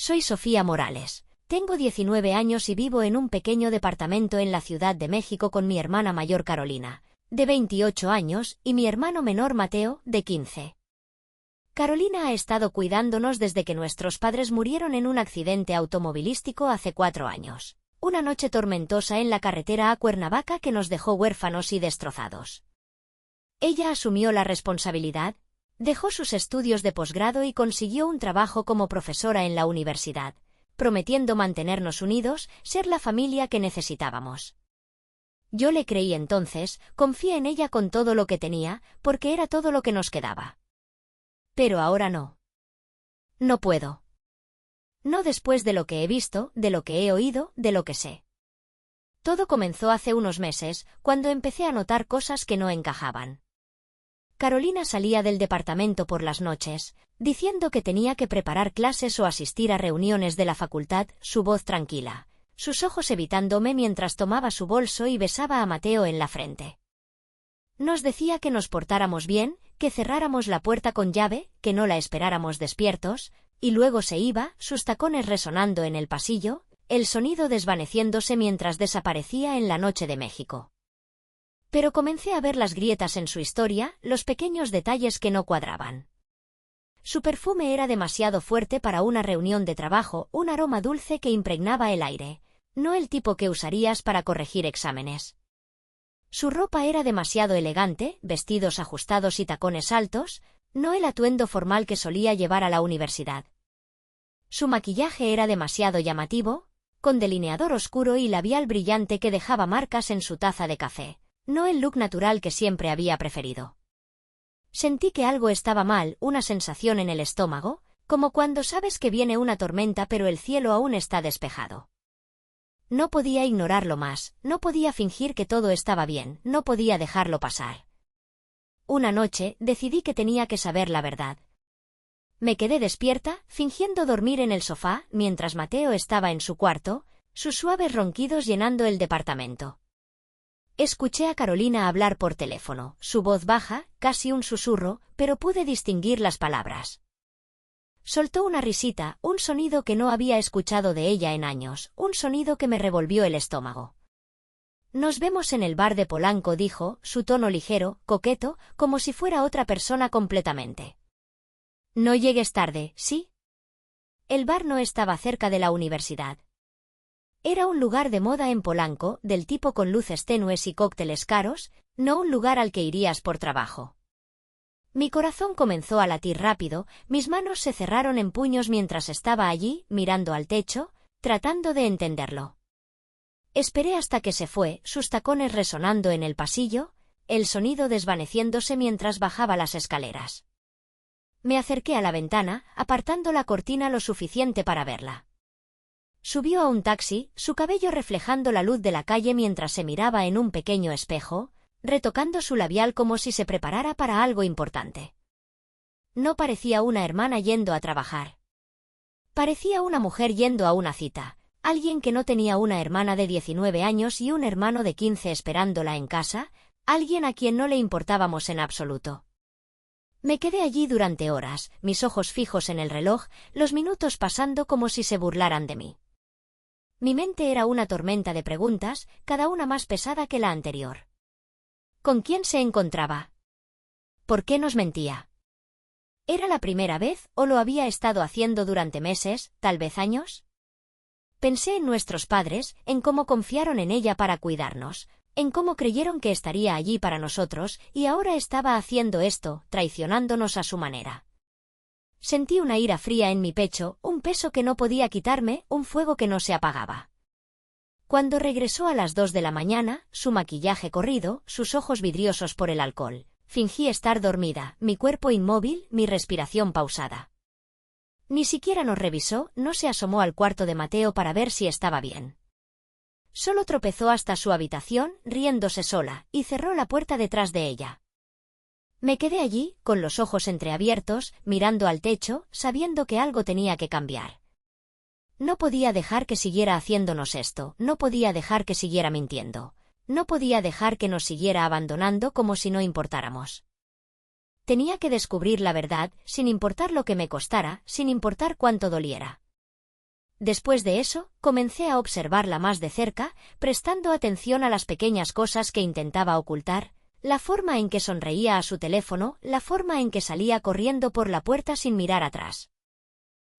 Soy Sofía Morales. Tengo 19 años y vivo en un pequeño departamento en la Ciudad de México con mi hermana mayor Carolina, de 28 años, y mi hermano menor Mateo, de 15. Carolina ha estado cuidándonos desde que nuestros padres murieron en un accidente automovilístico hace 4 años. Una noche tormentosa en la carretera a Cuernavaca que nos dejó huérfanos y destrozados. Ella asumió la responsabilidad, dejó sus estudios de posgrado y consiguió un trabajo como profesora en la universidad, prometiendo mantenernos unidos, ser la familia que necesitábamos. Yo le creí entonces, confié en ella con todo lo que tenía, porque era todo lo que nos quedaba. Pero ahora no. No puedo. No después de lo que he visto, de lo que he oído, de lo que sé. Todo comenzó hace unos meses, cuando empecé a notar cosas que no encajaban. Carolina salía del departamento por las noches, diciendo que tenía que preparar clases o asistir a reuniones de la facultad, su voz tranquila, sus ojos evitándome mientras tomaba su bolso y besaba a Mateo en la frente. Nos decía que nos portáramos bien, que cerráramos la puerta con llave, que no la esperáramos despiertos, y luego se iba, sus tacones resonando en el pasillo, el sonido desvaneciéndose mientras desaparecía en la noche de México. Pero comencé a ver las grietas en su historia, los pequeños detalles que no cuadraban. Su perfume era demasiado fuerte para una reunión de trabajo, un aroma dulce que impregnaba el aire, no el tipo que usarías para corregir exámenes. Su ropa era demasiado elegante, vestidos ajustados y tacones altos, no el atuendo formal que solía llevar a la universidad. Su maquillaje era demasiado llamativo, con delineador oscuro y labial brillante que dejaba marcas en su taza de café, no el look natural que siempre había preferido. Sentí que algo estaba mal, una sensación en el estómago, como cuando sabes que viene una tormenta pero el cielo aún está despejado. No podía ignorarlo más, no podía fingir que todo estaba bien, no podía dejarlo pasar. Una noche, decidí que tenía que saber la verdad. Me quedé despierta, fingiendo dormir en el sofá, mientras Mateo estaba en su cuarto, sus suaves ronquidos llenando el departamento. Escuché a Carolina hablar por teléfono, su voz baja, casi un susurro, pero pude distinguir las palabras. Soltó una risita, un sonido que no había escuchado de ella en años, un sonido que me revolvió el estómago. Nos vemos en el bar de Polanco, dijo, su tono ligero, coqueto, como si fuera otra persona completamente. No llegues tarde, ¿sí? El bar no estaba cerca de la universidad. Era un lugar de moda en Polanco, del tipo con luces tenues y cócteles caros, no un lugar al que irías por trabajo. Mi corazón comenzó a latir rápido, mis manos se cerraron en puños mientras estaba allí, mirando al techo, tratando de entenderlo. Esperé hasta que se fue, sus tacones resonando en el pasillo, el sonido desvaneciéndose mientras bajaba las escaleras. Me acerqué a la ventana, apartando la cortina lo suficiente para verla. Subió a un taxi, su cabello reflejando la luz de la calle mientras se miraba en un pequeño espejo, retocando su labial como si se preparara para algo importante. No parecía una hermana yendo a trabajar. Parecía una mujer yendo a una cita, alguien que no tenía una hermana de 19 años y un hermano de 15 esperándola en casa, alguien a quien no le importábamos en absoluto. Me quedé allí durante horas, mis ojos fijos en el reloj, los minutos pasando como si se burlaran de mí. Mi mente era una tormenta de preguntas, cada una más pesada que la anterior. ¿Con quién se encontraba? ¿Por qué nos mentía? ¿Era la primera vez o lo había estado haciendo durante meses, tal vez años? Pensé en nuestros padres, en cómo confiaron en ella para cuidarnos, en cómo creyeron que estaría allí para nosotros, y ahora estaba haciendo esto, traicionándonos a su manera. Sentí una ira fría en mi pecho, un peso que no podía quitarme, un fuego que no se apagaba. Cuando regresó a las 2 de la mañana, su maquillaje corrido, sus ojos vidriosos por el alcohol, fingí estar dormida, mi cuerpo inmóvil, mi respiración pausada. Ni siquiera nos revisó, no se asomó al cuarto de Mateo para ver si estaba bien. Solo tropezó hasta su habitación, riéndose sola, y cerró la puerta detrás de ella. Me quedé allí, con los ojos entreabiertos, mirando al techo, sabiendo que algo tenía que cambiar. No podía dejar que siguiera haciéndonos esto, no podía dejar que siguiera mintiendo, no podía dejar que nos siguiera abandonando como si no importáramos. Tenía que descubrir la verdad, sin importar lo que me costara, sin importar cuánto doliera. Después de eso, comencé a observarla más de cerca, prestando atención a las pequeñas cosas que intentaba ocultar, la forma en que sonreía a su teléfono, la forma en que salía corriendo por la puerta sin mirar atrás.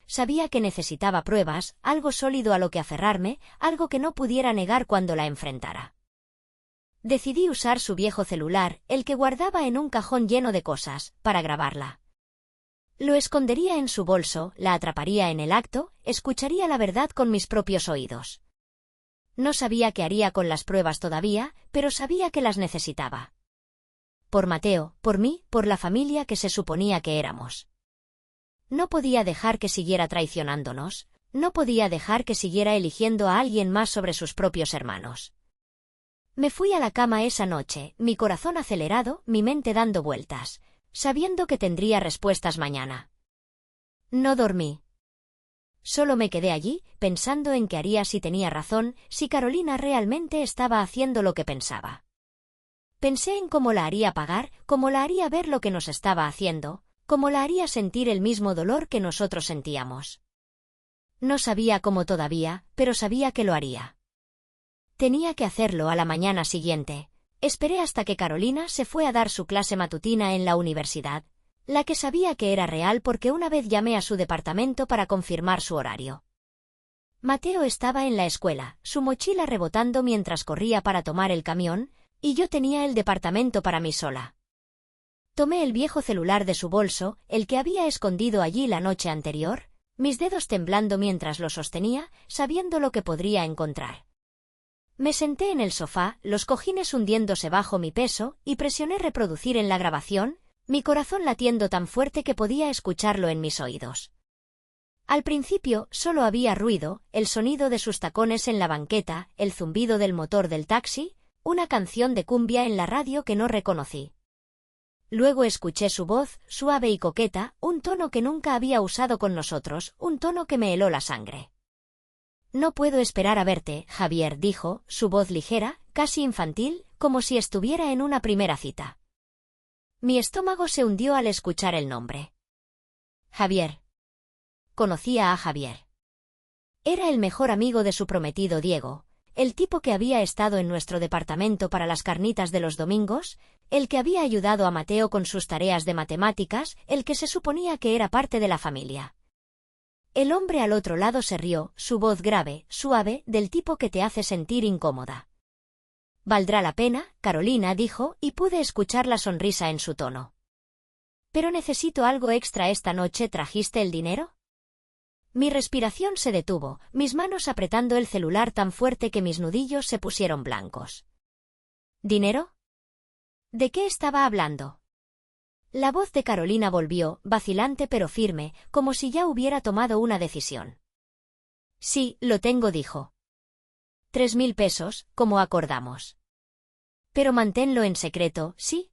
Sabía que necesitaba pruebas, algo sólido a lo que aferrarme, algo que no pudiera negar cuando la enfrentara. Decidí usar su viejo celular, el que guardaba en un cajón lleno de cosas, para grabarla. Lo escondería en su bolso, la atraparía en el acto, escucharía la verdad con mis propios oídos. No sabía qué haría con las pruebas todavía, pero sabía que las necesitaba. Por Mateo, por mí, por la familia que se suponía que éramos. No podía dejar que siguiera traicionándonos, no podía dejar que siguiera eligiendo a alguien más sobre sus propios hermanos. Me fui a la cama esa noche, mi corazón acelerado, mi mente dando vueltas, sabiendo que tendría respuestas mañana. No dormí. Solo me quedé allí, pensando en qué haría si tenía razón, si Carolina realmente estaba haciendo lo que pensaba. Pensé en cómo la haría pagar, cómo la haría ver lo que nos estaba haciendo, cómo la haría sentir el mismo dolor que nosotros sentíamos. No sabía cómo todavía, pero sabía que lo haría. Tenía que hacerlo a la mañana siguiente. Esperé hasta que Carolina se fue a dar su clase matutina en la universidad, la que sabía que era real porque una vez llamé a su departamento para confirmar su horario. Mateo estaba en la escuela, su mochila rebotando mientras corría para tomar el camión, y yo tenía el departamento para mí sola. Tomé el viejo celular de su bolso, el que había escondido allí la noche anterior, mis dedos temblando mientras lo sostenía, sabiendo lo que podría encontrar. Me senté en el sofá, los cojines hundiéndose bajo mi peso, y presioné reproducir en la grabación, mi corazón latiendo tan fuerte que podía escucharlo en mis oídos. Al principio solo había ruido, el sonido de sus tacones en la banqueta, el zumbido del motor del taxi, una canción de cumbia en la radio que no reconocí. Luego escuché su voz, suave y coqueta, un tono que nunca había usado con nosotros, un tono que me heló la sangre. «No puedo esperar a verte, Javier», dijo, su voz ligera, casi infantil, como si estuviera en una primera cita. Mi estómago se hundió al escuchar el nombre. Javier. Conocía a Javier. Era el mejor amigo de su prometido Diego, el tipo que había estado en nuestro departamento para las carnitas de los domingos, el que había ayudado a Mateo con sus tareas de matemáticas, el que se suponía que era parte de la familia. El hombre al otro lado se rió, su voz grave, suave, del tipo que te hace sentir incómoda. «Valdrá la pena», Carolina dijo, y pude escuchar la sonrisa en su tono. «Pero necesito algo extra esta noche. ¿Trajiste el dinero?» Mi respiración se detuvo, mis manos apretando el celular tan fuerte que mis nudillos se pusieron blancos. ¿Dinero? ¿De qué estaba hablando? La voz de Carolina volvió, vacilante pero firme, como si ya hubiera tomado una decisión. «Sí, lo tengo», dijo. 3.000 pesos, como acordamos. «Pero manténlo en secreto, ¿sí?»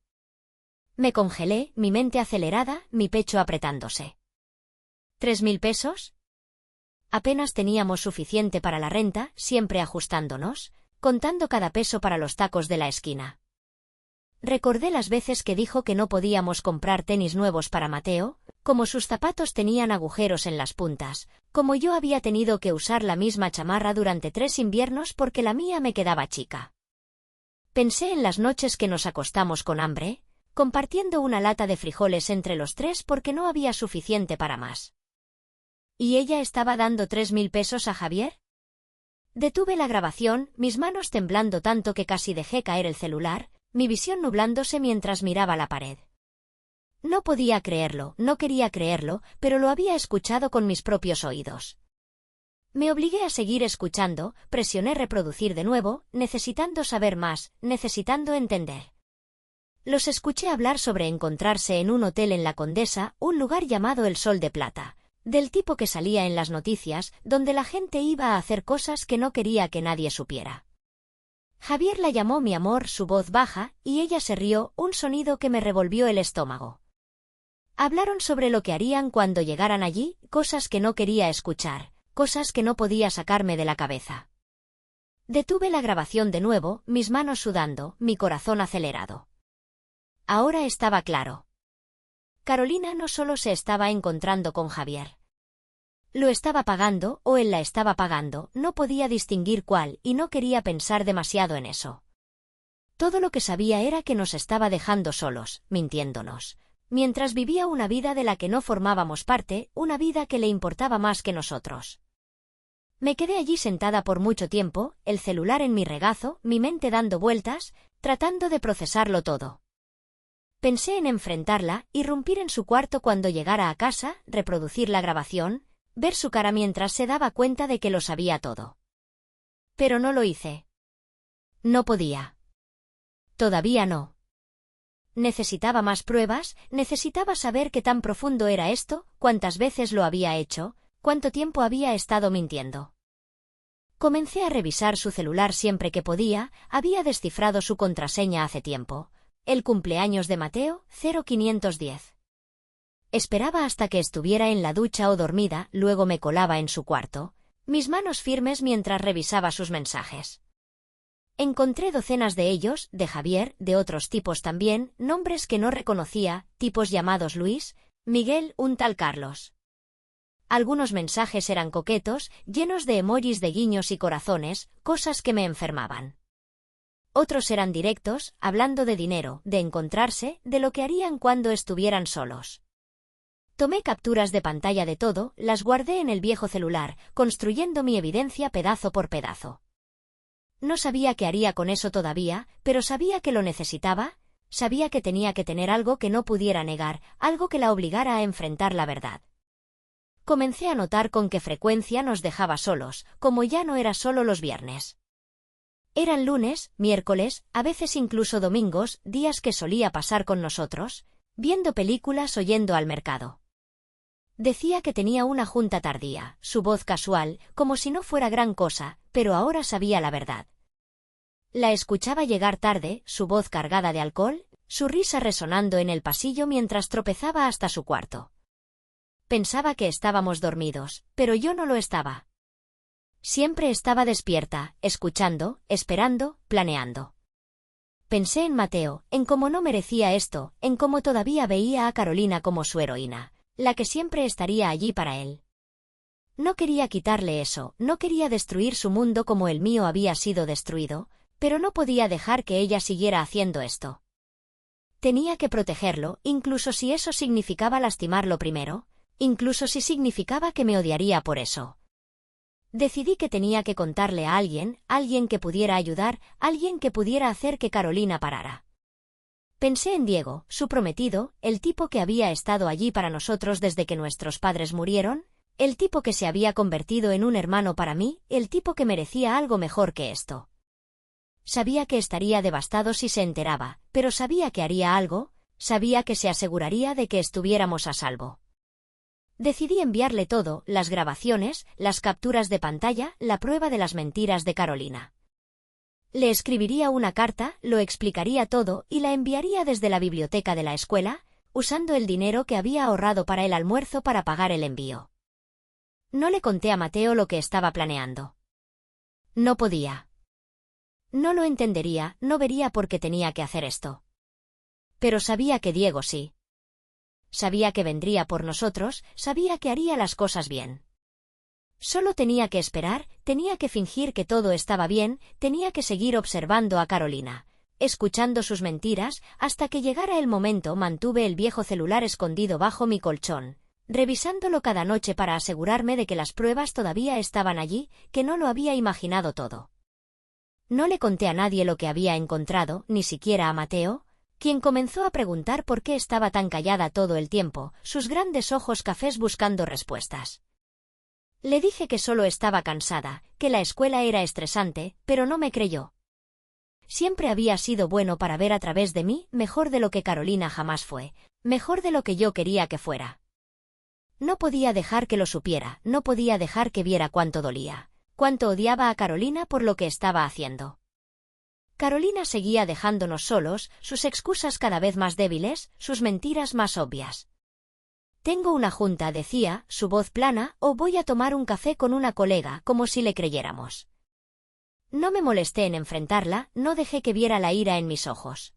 Me congelé, mi mente acelerada, mi pecho apretándose. ¿3.000 pesos? Apenas teníamos suficiente para la renta, siempre ajustándonos, contando cada peso para los tacos de la esquina. Recordé las veces que dijo que no podíamos comprar tenis nuevos para Mateo, como sus zapatos tenían agujeros en las puntas, como yo había tenido que usar la misma chamarra durante 3 inviernos porque la mía me quedaba chica. Pensé en las noches que nos acostamos con hambre, compartiendo una lata de frijoles entre los 3 porque no había suficiente para más. ¿Y ella estaba dando 3.000 pesos a Javier? Detuve la grabación, mis manos temblando tanto que casi dejé caer el celular, mi visión nublándose mientras miraba la pared. No podía creerlo, no quería creerlo, pero lo había escuchado con mis propios oídos. Me obligué a seguir escuchando, presioné reproducir de nuevo, necesitando saber más, necesitando entender. Los escuché hablar sobre encontrarse en un hotel en La Condesa, un lugar llamado El Sol de Plata, del tipo que salía en las noticias, donde la gente iba a hacer cosas que no quería que nadie supiera. Javier la llamó mi amor, su voz baja, y ella se rió, un sonido que me revolvió el estómago. Hablaron sobre lo que harían cuando llegaran allí, cosas que no quería escuchar, cosas que no podía sacarme de la cabeza. Detuve la grabación de nuevo, mis manos sudando, mi corazón acelerado. Ahora estaba claro. Carolina no solo se estaba encontrando con Javier. Lo estaba pagando o él la estaba pagando, no podía distinguir cuál y no quería pensar demasiado en eso. Todo lo que sabía era que nos estaba dejando solos, mintiéndonos, mientras vivía una vida de la que no formábamos parte, una vida que le importaba más que nosotros. Me quedé allí sentada por mucho tiempo, el celular en mi regazo, mi mente dando vueltas, tratando de procesarlo todo. Pensé en enfrentarla, irrumpir en su cuarto cuando llegara a casa, reproducir la grabación, ver su cara mientras se daba cuenta de que lo sabía todo. Pero no lo hice. No podía. Todavía no. Necesitaba más pruebas, necesitaba saber qué tan profundo era esto, cuántas veces lo había hecho, cuánto tiempo había estado mintiendo. Comencé a revisar su celular siempre que podía, había descifrado su contraseña hace tiempo. El cumpleaños de Mateo, 0510. Esperaba hasta que estuviera en la ducha o dormida, luego me colaba en su cuarto, mis manos firmes mientras revisaba sus mensajes. Encontré docenas de ellos, de Javier, de otros tipos también, nombres que no reconocía, tipos llamados Luis, Miguel, un tal Carlos. Algunos mensajes eran coquetos, llenos de emojis de guiños y corazones, cosas que me enfermaban. Otros eran directos, hablando de dinero, de encontrarse, de lo que harían cuando estuvieran solos. Tomé capturas de pantalla de todo, las guardé en el viejo celular, construyendo mi evidencia pedazo por pedazo. No sabía qué haría con eso todavía, pero sabía que lo necesitaba, sabía que tenía que tener algo que no pudiera negar, algo que la obligara a enfrentar la verdad. Comencé a notar con qué frecuencia nos dejaba solos, como ya no era solo los viernes. Eran lunes, miércoles, a veces incluso domingos, días que solía pasar con nosotros, viendo películas o yendo al mercado. Decía que tenía una junta tardía, su voz casual, como si no fuera gran cosa, pero ahora sabía la verdad. La escuchaba llegar tarde, su voz cargada de alcohol, su risa resonando en el pasillo mientras tropezaba hasta su cuarto. Pensaba que estábamos dormidos, pero yo no lo estaba. Siempre estaba despierta, escuchando, esperando, planeando. Pensé en Mateo, en cómo no merecía esto, en cómo todavía veía a Carolina como su heroína, la que siempre estaría allí para él. No quería quitarle eso, no quería destruir su mundo como el mío había sido destruido, pero no podía dejar que ella siguiera haciendo esto. Tenía que protegerlo, incluso si eso significaba lastimarlo primero, incluso si significaba que me odiaría por eso. Decidí que tenía que contarle a alguien, alguien que pudiera ayudar, alguien que pudiera hacer que Carolina parara. Pensé en Diego, su prometido, el tipo que había estado allí para nosotros desde que nuestros padres murieron, el tipo que se había convertido en un hermano para mí, el tipo que merecía algo mejor que esto. Sabía que estaría devastado si se enteraba, pero sabía que haría algo, sabía que se aseguraría de que estuviéramos a salvo. Decidí enviarle todo, las grabaciones, las capturas de pantalla, la prueba de las mentiras de Carolina. Le escribiría una carta, lo explicaría todo y la enviaría desde la biblioteca de la escuela, usando el dinero que había ahorrado para el almuerzo para pagar el envío. No le conté a Mateo lo que estaba planeando. No podía. No lo entendería, no vería por qué tenía que hacer esto. Pero sabía que Diego sí. Sabía que vendría por nosotros, sabía que haría las cosas bien. Solo tenía que esperar, tenía que fingir que todo estaba bien, tenía que seguir observando a Carolina, escuchando sus mentiras, hasta que llegara el momento. Mantuve el viejo celular escondido bajo mi colchón, revisándolo cada noche para asegurarme de que las pruebas todavía estaban allí, que no lo había imaginado todo. No le conté a nadie lo que había encontrado, ni siquiera a Mateo, quien comenzó a preguntar por qué estaba tan callada todo el tiempo, sus grandes ojos cafés buscando respuestas. Le dije que solo estaba cansada, que la escuela era estresante, pero no me creyó. Siempre había sido bueno para ver a través de mí, mejor de lo que Carolina jamás fue, mejor de lo que yo quería que fuera. No podía dejar que lo supiera, no podía dejar que viera cuánto dolía, cuánto odiaba a Carolina por lo que estaba haciendo. Carolina seguía dejándonos solos, sus excusas cada vez más débiles, sus mentiras más obvias. Tengo una junta, decía, su voz plana, o voy a tomar un café con una colega, como si le creyéramos. No me molesté en enfrentarla, no dejé que viera la ira en mis ojos.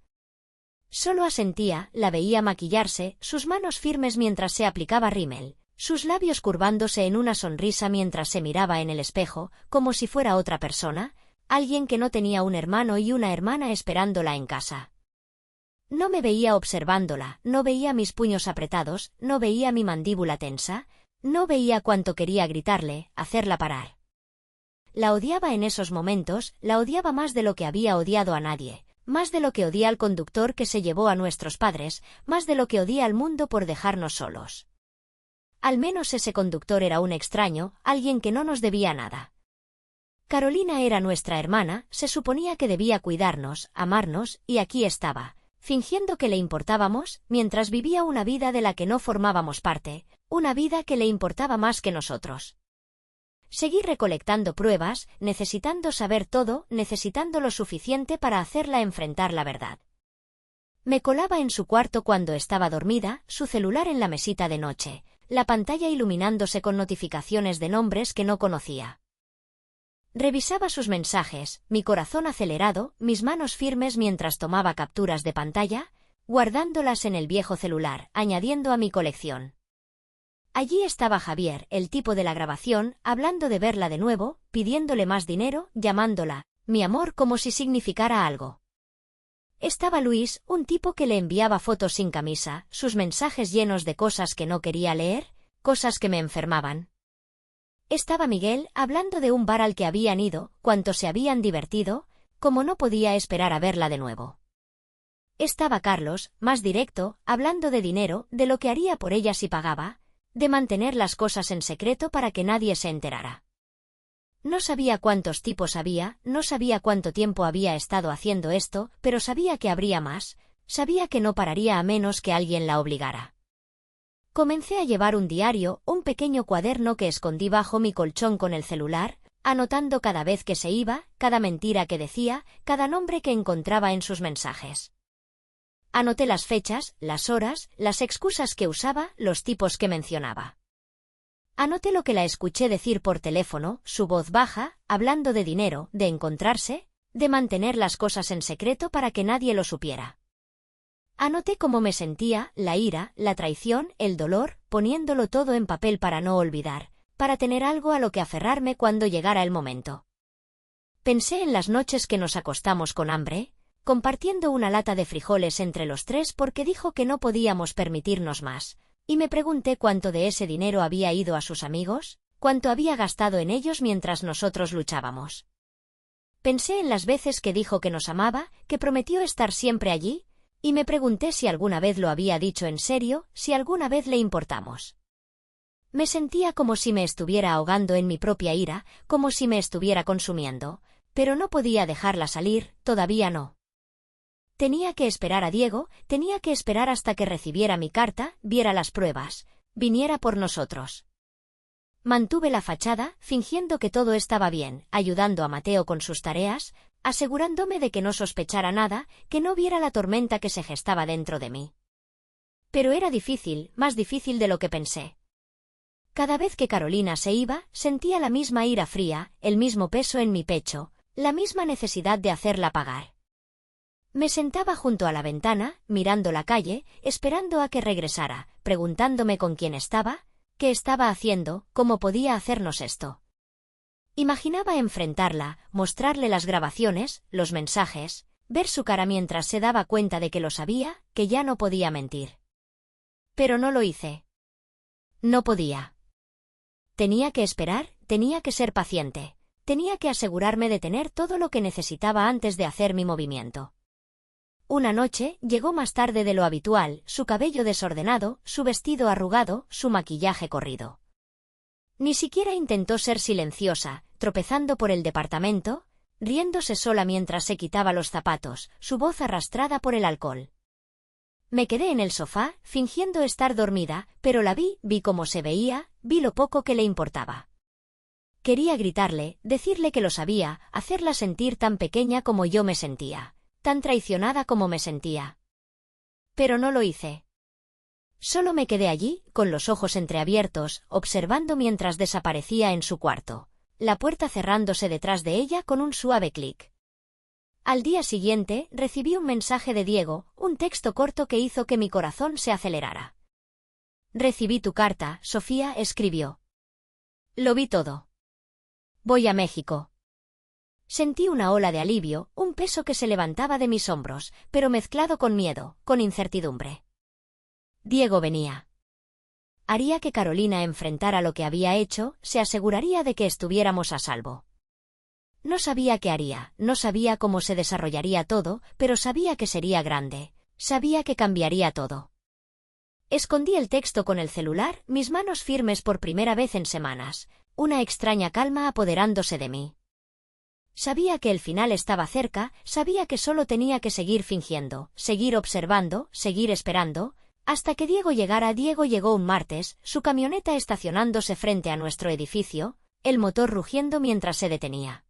Solo asentía, la veía maquillarse, sus manos firmes mientras se aplicaba rímel, sus labios curvándose en una sonrisa mientras se miraba en el espejo, como si fuera otra persona, alguien que no tenía un hermano y una hermana esperándola en casa. No me veía observándola, no veía mis puños apretados, no veía mi mandíbula tensa, no veía cuánto quería gritarle, hacerla parar. La odiaba en esos momentos, la odiaba más de lo que había odiado a nadie, más de lo que odié al conductor que se llevó a nuestros padres, más de lo que odié al mundo por dejarnos solos. Al menos ese conductor era un extraño, alguien que no nos debía nada. Carolina era nuestra hermana, se suponía que debía cuidarnos, amarnos, y aquí estaba, fingiendo que le importábamos, mientras vivía una vida de la que no formábamos parte, una vida que le importaba más que nosotros. Seguí recolectando pruebas, necesitando saber todo, necesitando lo suficiente para hacerla enfrentar la verdad. Me colaba en su cuarto cuando estaba dormida, su celular en la mesita de noche, la pantalla iluminándose con notificaciones de nombres que no conocía. Revisaba sus mensajes, mi corazón acelerado, mis manos firmes mientras tomaba capturas de pantalla, guardándolas en el viejo celular, añadiendo a mi colección. Allí estaba Javier, el tipo de la grabación, hablando de verla de nuevo, pidiéndole más dinero, llamándola, mi amor, como si significara algo. Estaba Luis, un tipo que le enviaba fotos sin camisa, sus mensajes llenos de cosas que no quería leer, cosas que me enfermaban. Estaba Miguel, hablando de un bar al que habían ido, cuánto se habían divertido, como no podía esperar a verla de nuevo. Estaba Carlos, más directo, hablando de dinero, de lo que haría por ella si pagaba, de mantener las cosas en secreto para que nadie se enterara. No sabía cuántos tipos había, no sabía cuánto tiempo había estado haciendo esto, pero sabía que habría más, sabía que no pararía a menos que alguien la obligara. Comencé a llevar un diario, un pequeño cuaderno que escondí bajo mi colchón con el celular, anotando cada vez que se iba, cada mentira que decía, cada nombre que encontraba en sus mensajes. Anoté las fechas, las horas, las excusas que usaba, los tipos que mencionaba. Anoté lo que la escuché decir por teléfono, su voz baja, hablando de dinero, de encontrarse, de mantener las cosas en secreto para que nadie lo supiera. Anoté cómo me sentía, la ira, la traición, el dolor, poniéndolo todo en papel para no olvidar, para tener algo a lo que aferrarme cuando llegara el momento. Pensé en las noches que nos acostamos con hambre, compartiendo una lata de frijoles entre los tres porque dijo que no podíamos permitirnos más, y me pregunté cuánto de ese dinero había ido a sus amigos, cuánto había gastado en ellos mientras nosotros luchábamos. Pensé en las veces que dijo que nos amaba, que prometió estar siempre allí, y me pregunté si alguna vez lo había dicho en serio, si alguna vez le importamos. Me sentía como si me estuviera ahogando en mi propia ira, como si me estuviera consumiendo, pero no podía dejarla salir, todavía no. Tenía que esperar a Diego, tenía que esperar hasta que recibiera mi carta, viera las pruebas, viniera por nosotros. Mantuve la fachada, fingiendo que todo estaba bien, ayudando a Mateo con sus tareas, asegurándome de que no sospechara nada, que no viera la tormenta que se gestaba dentro de mí. Pero era difícil, más difícil de lo que pensé. Cada vez que Carolina se iba, sentía la misma ira fría, el mismo peso en mi pecho, la misma necesidad de hacerla pagar. Me sentaba junto a la ventana, mirando la calle, esperando a que regresara, preguntándome con quién estaba, qué estaba haciendo, cómo podía hacernos esto. Imaginaba enfrentarla, mostrarle las grabaciones, los mensajes, ver su cara mientras se daba cuenta de que lo sabía, que ya no podía mentir. Pero no lo hice. No podía. Tenía que esperar, tenía que ser paciente, tenía que asegurarme de tener todo lo que necesitaba antes de hacer mi movimiento. Una noche, llegó más tarde de lo habitual, su cabello desordenado, su vestido arrugado, su maquillaje corrido. Ni siquiera intentó ser silenciosa, tropezando por el departamento, riéndose sola mientras se quitaba los zapatos, su voz arrastrada por el alcohol. Me quedé en el sofá, fingiendo estar dormida, pero la vi cómo se veía, vi lo poco que le importaba. Quería gritarle, decirle que lo sabía, hacerla sentir tan pequeña como yo me sentía, tan traicionada como me sentía. Pero no lo hice. Solo me quedé allí, con los ojos entreabiertos, observando mientras desaparecía en su cuarto, la puerta cerrándose detrás de ella con un suave clic. Al día siguiente, recibí un mensaje de Diego, un texto corto que hizo que mi corazón se acelerara. Recibí tu carta, Sofía escribió. Lo vi todo. Voy a México. Sentí una ola de alivio, un peso que se levantaba de mis hombros, pero mezclado con miedo, con incertidumbre. Diego venía. Haría que Carolina enfrentara lo que había hecho, se aseguraría de que estuviéramos a salvo. No sabía qué haría, no sabía cómo se desarrollaría todo, pero sabía que sería grande, sabía que cambiaría todo. Escondí el texto con el celular, mis manos firmes por primera vez en semanas, una extraña calma apoderándose de mí. Sabía que el final estaba cerca, sabía que solo tenía que seguir fingiendo, seguir observando, seguir esperando, hasta que Diego llegara. Diego llegó un martes, su camioneta estacionándose frente a nuestro edificio, el motor rugiendo mientras se detenía.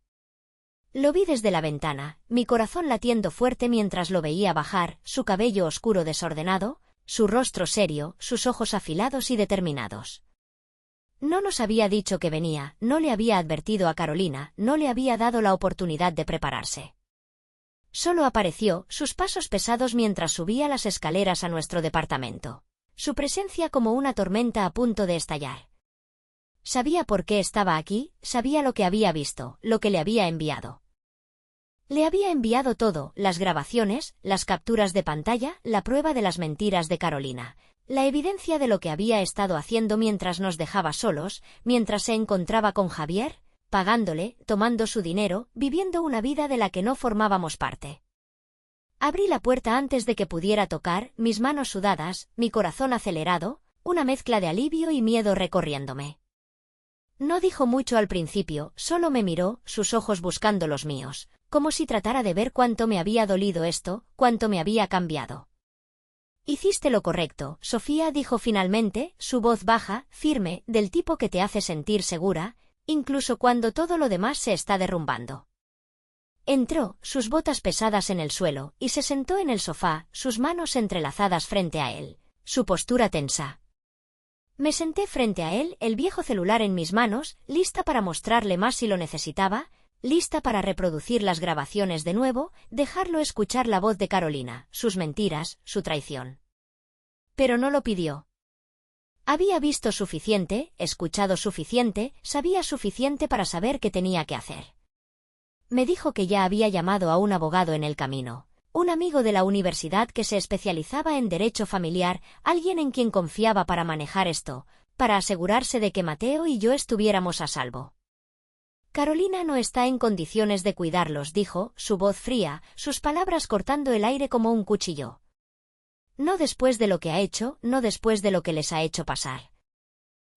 Lo vi desde la ventana, mi corazón latiendo fuerte mientras lo veía bajar, su cabello oscuro desordenado, su rostro serio, sus ojos afilados y determinados. No nos había dicho que venía, no le había advertido a Carolina, no le había dado la oportunidad de prepararse. Solo apareció, sus pasos pesados mientras subía las escaleras a nuestro departamento. Su presencia como una tormenta a punto de estallar. Sabía por qué estaba aquí, sabía lo que había visto, lo que le había enviado. Le había enviado todo, las grabaciones, las capturas de pantalla, la prueba de las mentiras de Carolina, la evidencia de lo que había estado haciendo mientras nos dejaba solos, mientras se encontraba con Javier, pagándole, tomando su dinero, viviendo una vida de la que no formábamos parte. Abrí la puerta antes de que pudiera tocar, mis manos sudadas, mi corazón acelerado, una mezcla de alivio y miedo recorriéndome. No dijo mucho al principio, solo me miró, sus ojos buscando los míos, como si tratara de ver cuánto me había dolido esto, cuánto me había cambiado. Hiciste lo correcto, Sofía dijo finalmente, su voz baja, firme, del tipo que te hace sentir segura, incluso cuando todo lo demás se está derrumbando. Entró, sus botas pesadas en el suelo, y se sentó en el sofá, sus manos entrelazadas frente a él, su postura tensa. Me senté frente a él, el viejo celular en mis manos, lista para mostrarle más si lo necesitaba, lista para reproducir las grabaciones de nuevo, dejarlo escuchar la voz de Carolina, sus mentiras, su traición. Pero no lo pidió. Había visto suficiente, escuchado suficiente, sabía suficiente para saber qué tenía que hacer. Me dijo que ya había llamado a un abogado en el camino, un amigo de la universidad que se especializaba en derecho familiar, alguien en quien confiaba para manejar esto, para asegurarse de que Mateo y yo estuviéramos a salvo. Carolina no está en condiciones de cuidarlos, dijo, su voz fría, sus palabras cortando el aire como un cuchillo. No después de lo que ha hecho, no después de lo que les ha hecho pasar.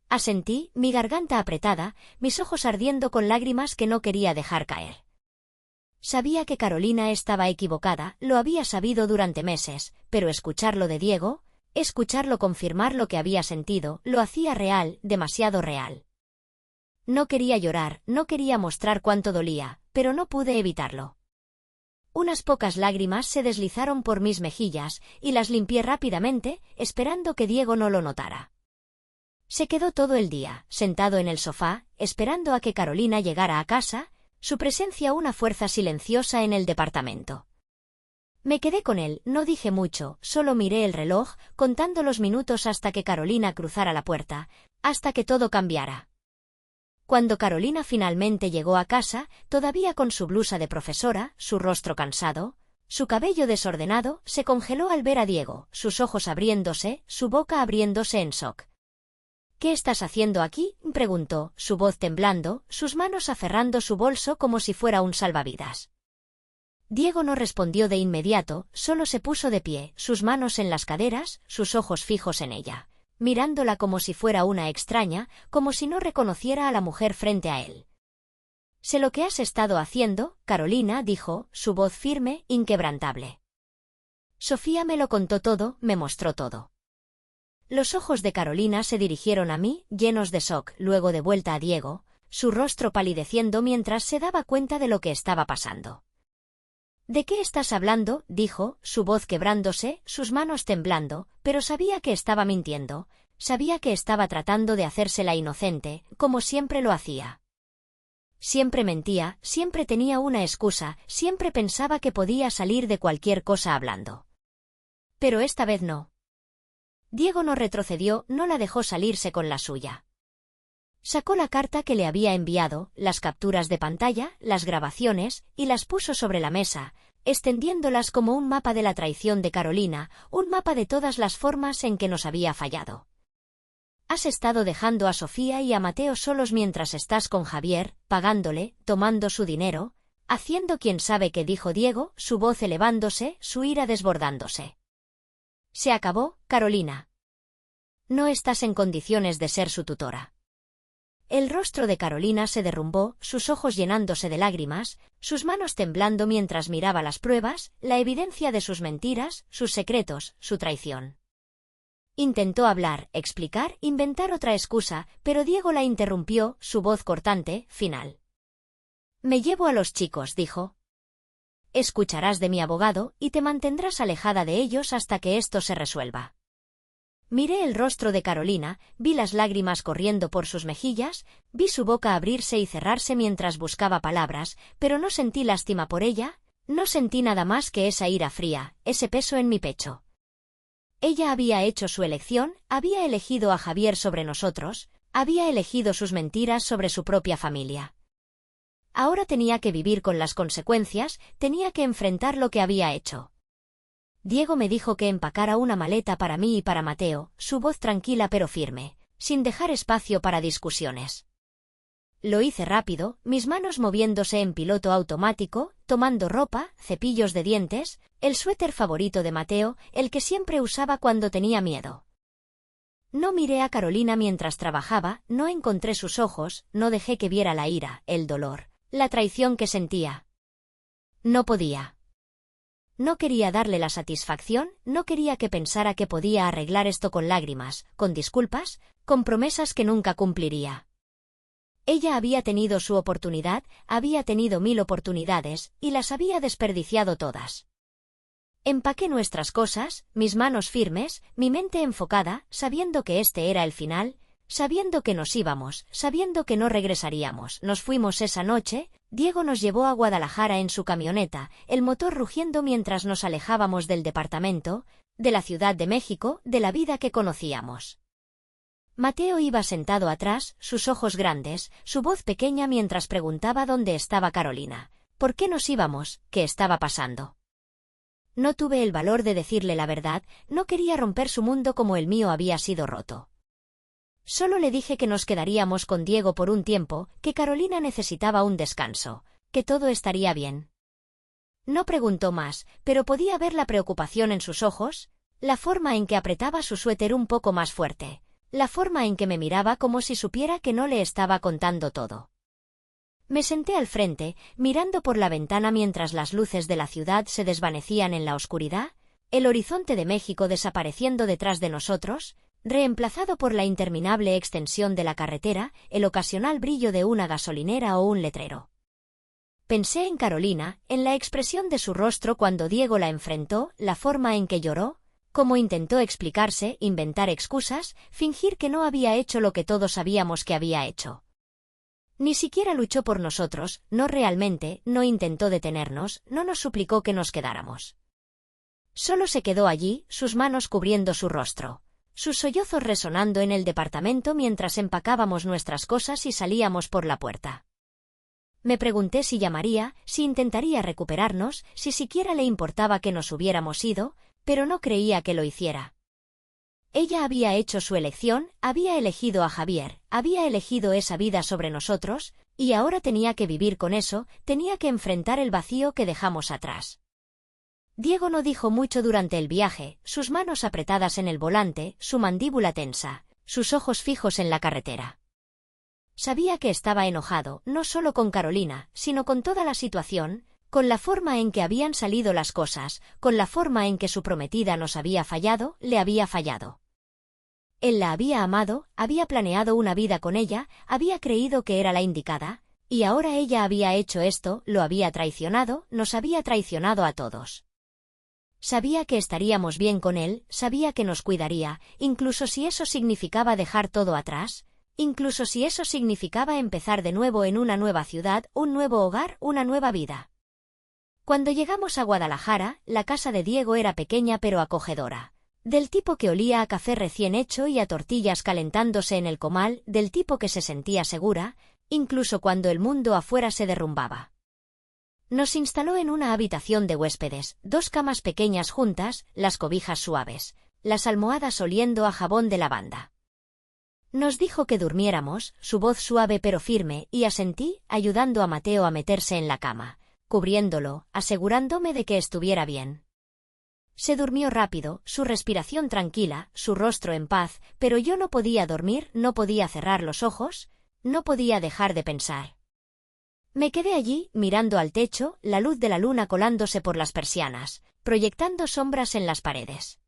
Asentí, mi garganta apretada, mis ojos ardiendo con lágrimas que no quería dejar caer. Sabía que Carolina estaba equivocada, lo había sabido durante meses, pero escucharlo de Diego, escucharlo confirmar lo que había sentido, lo hacía real, demasiado real. No quería llorar, no quería mostrar cuánto dolía, pero no pude evitarlo. Unas pocas lágrimas se deslizaron por mis mejillas, y las limpié rápidamente, esperando que Diego no lo notara. Se quedó todo el día, sentado en el sofá, esperando a que Carolina llegara a casa, su presencia una fuerza silenciosa en el departamento. Me quedé con él, no dije mucho, solo miré el reloj, contando los minutos hasta que Carolina cruzara la puerta, hasta que todo cambiara. Cuando Carolina finalmente llegó a casa, todavía con su blusa de profesora, su rostro cansado, su cabello desordenado, se congeló al ver a Diego, sus ojos abriéndose, su boca abriéndose en shock. «¿Qué estás haciendo aquí?», preguntó, su voz temblando, sus manos aferrando su bolso como si fuera un salvavidas. Diego no respondió de inmediato, solo se puso de pie, sus manos en las caderas, sus ojos fijos en ella, mirándola como si fuera una extraña, como si no reconociera a la mujer frente a él. «Sé lo que has estado haciendo», Carolina dijo, su voz firme, inquebrantable. Sofía me lo contó todo, me mostró todo. Los ojos de Carolina se dirigieron a mí, llenos de shock, luego de vuelta a Diego, su rostro palideciendo mientras se daba cuenta de lo que estaba pasando. «¿De qué estás hablando?», dijo, su voz quebrándose, sus manos temblando, pero sabía que estaba mintiendo, sabía que estaba tratando de hacérsela inocente, como siempre lo hacía. Siempre mentía, siempre tenía una excusa, siempre pensaba que podía salir de cualquier cosa hablando. Pero esta vez no. Diego no retrocedió, no la dejó salirse con la suya. Sacó la carta que le había enviado, las capturas de pantalla, las grabaciones, y las puso sobre la mesa, extendiéndolas como un mapa de la traición de Carolina, un mapa de todas las formas en que nos había fallado. Has estado dejando a Sofía y a Mateo solos mientras estás con Javier, pagándole, tomando su dinero, haciendo quién sabe qué, dijo Diego, su voz elevándose, su ira desbordándose. Se acabó, Carolina. No estás en condiciones de ser su tutora. El rostro de Carolina se derrumbó, sus ojos llenándose de lágrimas, sus manos temblando mientras miraba las pruebas, la evidencia de sus mentiras, sus secretos, su traición. Intentó hablar, explicar, inventar otra excusa, pero Diego la interrumpió, su voz cortante, final. Me llevo a los chicos, dijo. Escucharás de mi abogado, y te mantendrás alejada de ellos hasta que esto se resuelva. Miré el rostro de Carolina, vi las lágrimas corriendo por sus mejillas, vi su boca abrirse y cerrarse mientras buscaba palabras, pero no sentí lástima por ella, no sentí nada más que esa ira fría, ese peso en mi pecho. Ella había hecho su elección, había elegido a Javier sobre nosotros, había elegido sus mentiras sobre su propia familia. Ahora tenía que vivir con las consecuencias, tenía que enfrentar lo que había hecho. Diego me dijo que empacara una maleta para mí y para Mateo, su voz tranquila pero firme, sin dejar espacio para discusiones. Lo hice rápido, mis manos moviéndose en piloto automático, tomando ropa, cepillos de dientes, el suéter favorito de Mateo, el que siempre usaba cuando tenía miedo. No miré a Carolina mientras trabajaba, no encontré sus ojos, no dejé que viera la ira, el dolor, la traición que sentía. No podía. No quería darle la satisfacción, no quería que pensara que podía arreglar esto con lágrimas, con disculpas, con promesas que nunca cumpliría. Ella había tenido su oportunidad, había tenido 1000 oportunidades, y las había desperdiciado todas. Empaqué nuestras cosas, mis manos firmes, mi mente enfocada, sabiendo que este era el final, sabiendo que nos íbamos, sabiendo que no regresaríamos. Nos fuimos esa noche. Diego nos llevó a Guadalajara en su camioneta, el motor rugiendo mientras nos alejábamos del departamento, de la Ciudad de México, de la vida que conocíamos. Mateo iba sentado atrás, sus ojos grandes, su voz pequeña mientras preguntaba dónde estaba Carolina. ¿Por qué nos íbamos? ¿Qué estaba pasando? No tuve el valor de decirle la verdad, no quería romper su mundo como el mío había sido roto. Solo le dije que nos quedaríamos con Diego por un tiempo, que Carolina necesitaba un descanso, que todo estaría bien. No preguntó más, pero podía ver la preocupación en sus ojos, la forma en que apretaba su suéter un poco más fuerte, la forma en que me miraba como si supiera que no le estaba contando todo. Me senté al frente, mirando por la ventana mientras las luces de la ciudad se desvanecían en la oscuridad, el horizonte de México desapareciendo detrás de nosotros, reemplazado por la interminable extensión de la carretera, el ocasional brillo de una gasolinera o un letrero. Pensé en Carolina, en la expresión de su rostro cuando Diego la enfrentó, la forma en que lloró, cómo intentó explicarse, inventar excusas, fingir que no había hecho lo que todos sabíamos que había hecho. Ni siquiera luchó por nosotros, no realmente, no intentó detenernos, no nos suplicó que nos quedáramos. Solo se quedó allí, sus manos cubriendo su rostro. Sus sollozos resonando en el departamento mientras empacábamos nuestras cosas y salíamos por la puerta. Me pregunté si llamaría, si intentaría recuperarnos, si siquiera le importaba que nos hubiéramos ido, pero no creía que lo hiciera. Ella había hecho su elección, había elegido a Javier, había elegido esa vida sobre nosotros, y ahora tenía que vivir con eso, tenía que enfrentar el vacío que dejamos atrás. Diego no dijo mucho durante el viaje, sus manos apretadas en el volante, su mandíbula tensa, sus ojos fijos en la carretera. Sabía que estaba enojado, no solo con Carolina, sino con toda la situación, con la forma en que habían salido las cosas, con la forma en que su prometida nos había fallado, le había fallado. Él la había amado, había planeado una vida con ella, había creído que era la indicada, y ahora ella había hecho esto, lo había traicionado, nos había traicionado a todos. Sabía que estaríamos bien con él, sabía que nos cuidaría, incluso si eso significaba dejar todo atrás, incluso si eso significaba empezar de nuevo en una nueva ciudad, un nuevo hogar, una nueva vida. Cuando llegamos a Guadalajara, la casa de Diego era pequeña pero acogedora. Del tipo que olía a café recién hecho y a tortillas calentándose en el comal, del tipo que se sentía segura, incluso cuando el mundo afuera se derrumbaba. Nos instaló en una habitación de huéspedes, 2 camas pequeñas juntas, las cobijas suaves, las almohadas oliendo a jabón de lavanda. Nos dijo que durmiéramos, su voz suave pero firme, y asentí, ayudando a Mateo a meterse en la cama, cubriéndolo, asegurándome de que estuviera bien. Se durmió rápido, su respiración tranquila, su rostro en paz, pero yo no podía dormir, no podía cerrar los ojos, no podía dejar de pensar. Me quedé allí, mirando al techo, la luz de la luna colándose por las persianas, proyectando sombras en las paredes.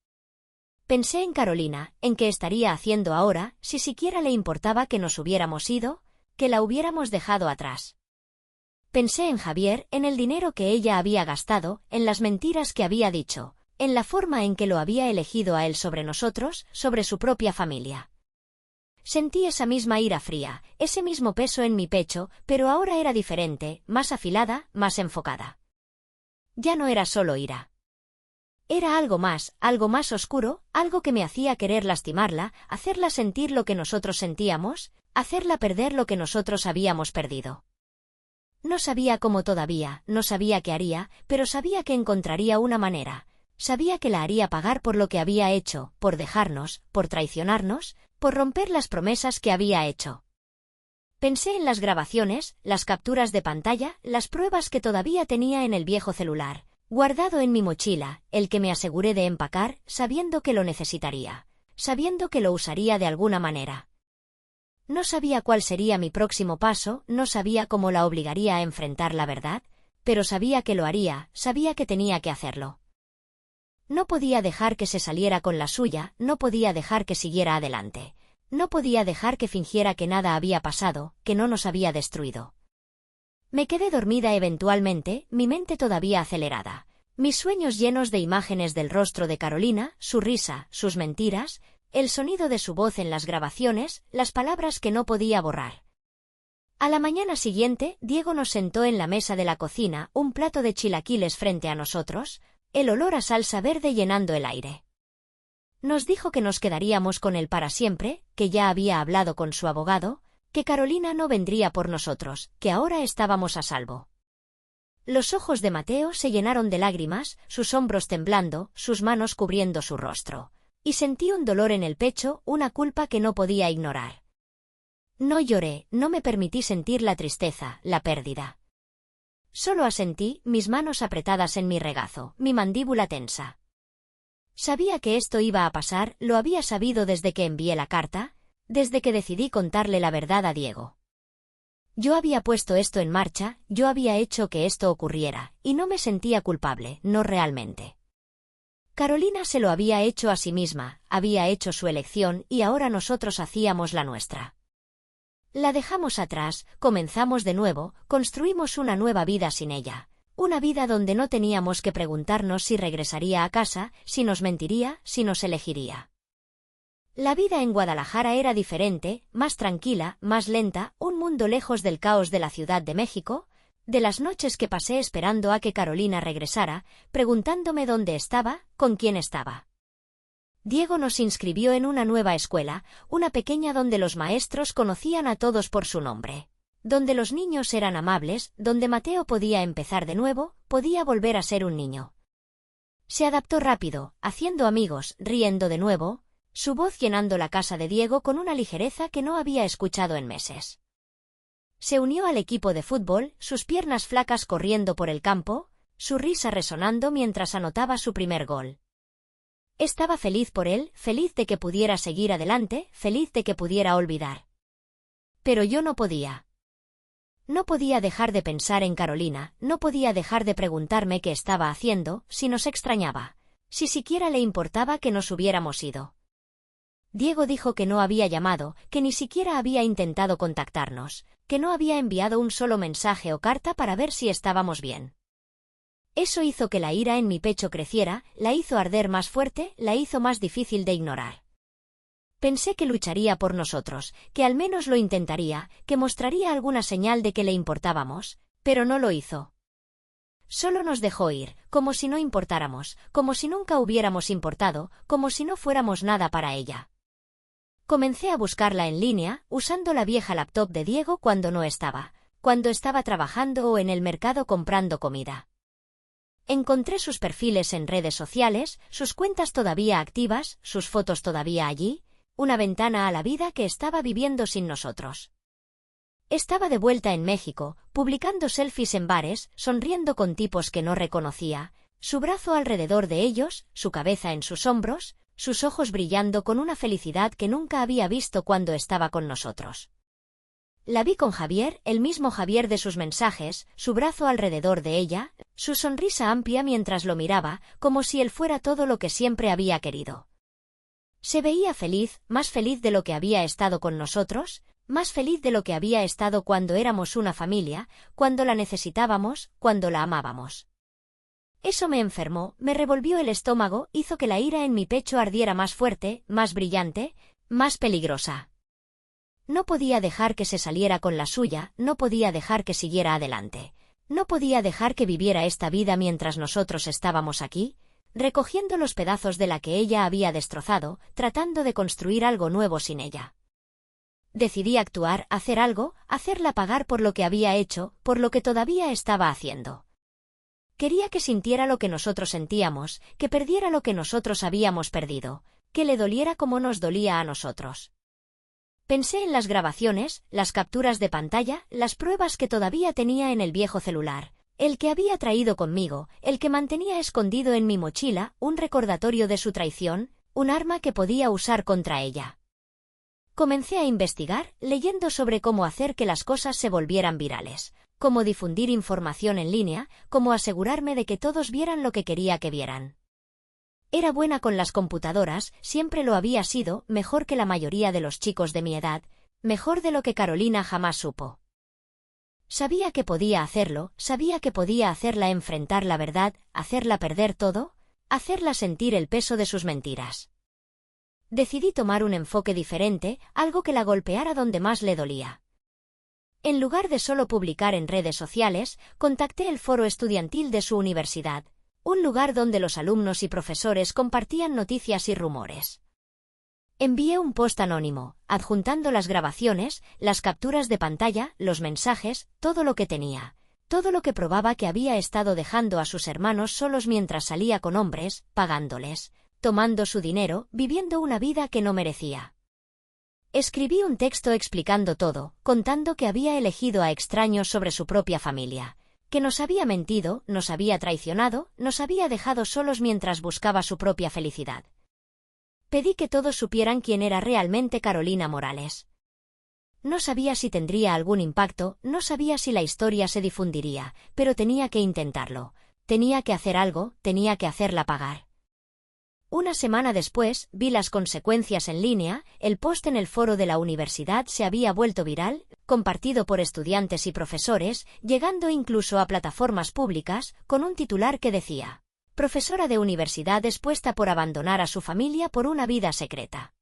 Pensé en Carolina, en qué estaría haciendo ahora, si siquiera le importaba que nos hubiéramos ido, que la hubiéramos dejado atrás. Pensé en Javier, en el dinero que ella había gastado, en las mentiras que había dicho, en la forma en que lo había elegido a él sobre nosotros, sobre su propia familia. Sentí esa misma ira fría, ese mismo peso en mi pecho, pero ahora era diferente, más afilada, más enfocada. Ya no era solo ira. Era algo más oscuro, algo que me hacía querer lastimarla, hacerla sentir lo que nosotros sentíamos, hacerla perder lo que nosotros habíamos perdido. No sabía cómo todavía, no sabía qué haría, pero sabía que encontraría una manera. Sabía que la haría pagar por lo que había hecho, por dejarnos, por traicionarnos, por romper las promesas que había hecho. Pensé en las grabaciones, las capturas de pantalla, las pruebas que todavía tenía en el viejo celular, guardado en mi mochila, el que me aseguré de empacar, sabiendo que lo necesitaría, sabiendo que lo usaría de alguna manera. No sabía cuál sería mi próximo paso, no sabía cómo la obligaría a enfrentar la verdad, pero sabía que lo haría, sabía que tenía que hacerlo. No podía dejar que se saliera con la suya, no podía dejar que siguiera adelante. No podía dejar que fingiera que nada había pasado, que no nos había destruido. Me quedé dormida eventualmente, mi mente todavía acelerada. Mis sueños llenos de imágenes del rostro de Carolina, su risa, sus mentiras, el sonido de su voz en las grabaciones, las palabras que no podía borrar. A la mañana siguiente, Diego nos sentó en la mesa de la cocina, un plato de chilaquiles frente a nosotros, el olor a salsa verde llenando el aire. Nos dijo que nos quedaríamos con él para siempre, que ya había hablado con su abogado, que Carolina no vendría por nosotros, que ahora estábamos a salvo. Los ojos de Mateo se llenaron de lágrimas, sus hombros temblando, sus manos cubriendo su rostro. Y sentí un dolor en el pecho, una culpa que no podía ignorar. No lloré, no me permití sentir la tristeza, la pérdida. Solo asentí, mis manos apretadas en mi regazo, mi mandíbula tensa. Sabía que esto iba a pasar, lo había sabido desde que envié la carta, desde que decidí contarle la verdad a Diego. Yo había puesto esto en marcha, yo había hecho que esto ocurriera, y no me sentía culpable, no realmente. Carolina se lo había hecho a sí misma, había hecho su elección y ahora nosotros hacíamos la nuestra. La dejamos atrás, comenzamos de nuevo, construimos una nueva vida sin ella. Una vida donde no teníamos que preguntarnos si regresaría a casa, si nos mentiría, si nos elegiría. La vida en Guadalajara era diferente, más tranquila, más lenta, un mundo lejos del caos de la Ciudad de México, de las noches que pasé esperando a que Carolina regresara, preguntándome dónde estaba, con quién estaba. Diego nos inscribió en una nueva escuela, una pequeña donde los maestros conocían a todos por su nombre. Donde los niños eran amables, donde Mateo podía empezar de nuevo, podía volver a ser un niño. Se adaptó rápido, haciendo amigos, riendo de nuevo, su voz llenando la casa de Diego con una ligereza que no había escuchado en meses. Se unió al equipo de fútbol, sus piernas flacas corriendo por el campo, su risa resonando mientras anotaba su primer gol. Estaba feliz por él, feliz de que pudiera seguir adelante, feliz de que pudiera olvidar. Pero yo no podía. No podía dejar de pensar en Carolina, no podía dejar de preguntarme qué estaba haciendo, si nos extrañaba, si siquiera le importaba que nos hubiéramos ido. Diego dijo que no había llamado, que ni siquiera había intentado contactarnos, que no había enviado un solo mensaje o carta para ver si estábamos bien. Eso hizo que la ira en mi pecho creciera, la hizo arder más fuerte, la hizo más difícil de ignorar. Pensé que lucharía por nosotros, que al menos lo intentaría, que mostraría alguna señal de que le importábamos, pero no lo hizo. Solo nos dejó ir, como si no importáramos, como si nunca hubiéramos importado, como si no fuéramos nada para ella. Comencé a buscarla en línea, usando la vieja laptop de Diego cuando estaba trabajando o en el mercado comprando comida. Encontré sus perfiles en redes sociales, sus cuentas todavía activas, sus fotos todavía allí, una ventana a la vida que estaba viviendo sin nosotros. Estaba de vuelta en México, publicando selfies en bares, sonriendo con tipos que no reconocía, su brazo alrededor de ellos, su cabeza en sus hombros, sus ojos brillando con una felicidad que nunca había visto cuando estaba con nosotros. La vi con Javier, el mismo Javier de sus mensajes, su brazo alrededor de ella, su sonrisa amplia mientras lo miraba, como si él fuera todo lo que siempre había querido. Se veía feliz, más feliz de lo que había estado con nosotros, más feliz de lo que había estado cuando éramos una familia, cuando la necesitábamos, cuando la amábamos. Eso me enfermó, me revolvió el estómago, hizo que la ira en mi pecho ardiera más fuerte, más brillante, más peligrosa. No podía dejar que se saliera con la suya, no podía dejar que siguiera adelante. No podía dejar que viviera esta vida mientras nosotros estábamos aquí, recogiendo los pedazos de la que ella había destrozado, tratando de construir algo nuevo sin ella. Decidí actuar, hacer algo, hacerla pagar por lo que había hecho, por lo que todavía estaba haciendo. Quería que sintiera lo que nosotros sentíamos, que perdiera lo que nosotros habíamos perdido, que le doliera como nos dolía a nosotros. Pensé en las grabaciones, las capturas de pantalla, las pruebas que todavía tenía en el viejo celular, el que había traído conmigo, el que mantenía escondido en mi mochila, un recordatorio de su traición, un arma que podía usar contra ella. Comencé a investigar, leyendo sobre cómo hacer que las cosas se volvieran virales, cómo difundir información en línea, cómo asegurarme de que todos vieran lo que quería que vieran. Era buena con las computadoras, siempre lo había sido, mejor que la mayoría de los chicos de mi edad, mejor de lo que Carolina jamás supo. Sabía que podía hacerlo, sabía que podía hacerla enfrentar la verdad, hacerla perder todo, hacerla sentir el peso de sus mentiras. Decidí tomar un enfoque diferente, algo que la golpeara donde más le dolía. En lugar de solo publicar en redes sociales, contacté el foro estudiantil de su universidad, un lugar donde los alumnos y profesores compartían noticias y rumores. Envié un post anónimo, adjuntando las grabaciones, las capturas de pantalla, los mensajes, todo lo que tenía, todo lo que probaba que había estado dejando a sus hermanos solos mientras salía con hombres, pagándoles, tomando su dinero, viviendo una vida que no merecía. Escribí un texto explicando todo, contando que había elegido a extraños sobre su propia familia, que nos había mentido, nos había traicionado, nos había dejado solos mientras buscaba su propia felicidad. Pedí que todos supieran quién era realmente Carolina Morales. No sabía si tendría algún impacto, no sabía si la historia se difundiría, pero tenía que intentarlo, tenía que hacer algo, tenía que hacerla pagar. Una semana después, vi las consecuencias en línea, el post en el foro de la universidad se había vuelto viral, compartido por estudiantes y profesores, llegando incluso a plataformas públicas, con un titular que decía: «Profesora de universidad expuesta por abandonar a su familia por una vida secreta».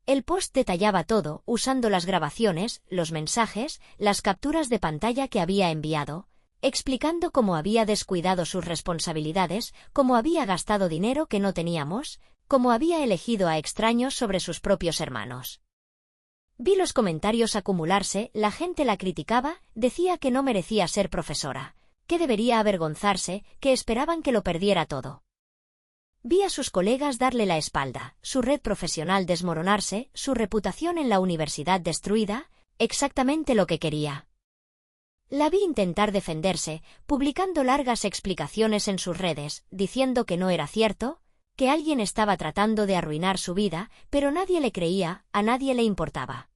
El post detallaba todo, usando las grabaciones, los mensajes, las capturas de pantalla que había enviado, explicando cómo había descuidado sus responsabilidades, cómo había gastado dinero que no teníamos, cómo había elegido a extraños sobre sus propios hermanos. Vi los comentarios acumularse, la gente la criticaba, decía que no merecía ser profesora, que debería avergonzarse, que esperaban que lo perdiera todo. Vi a sus colegas darle la espalda, su red profesional desmoronarse, su reputación en la universidad destruida, exactamente lo que quería. La vi intentar defenderse, publicando largas explicaciones en sus redes, diciendo que no era cierto, que alguien estaba tratando de arruinar su vida, pero nadie le creía, a nadie le importaba.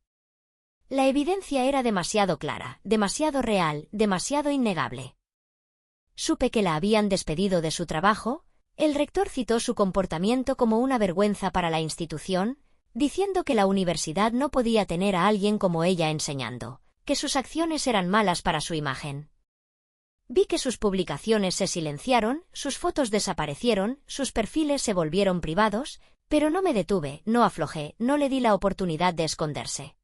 La evidencia era demasiado clara, demasiado real, demasiado innegable. Supe que la habían despedido de su trabajo. El rector citó su comportamiento como una vergüenza para la institución, diciendo que la universidad no podía tener a alguien como ella enseñando, que sus acciones eran malas para su imagen. Vi que sus publicaciones se silenciaron, sus fotos desaparecieron, sus perfiles se volvieron privados, pero no me detuve, no aflojé, no le di la oportunidad de esconderse.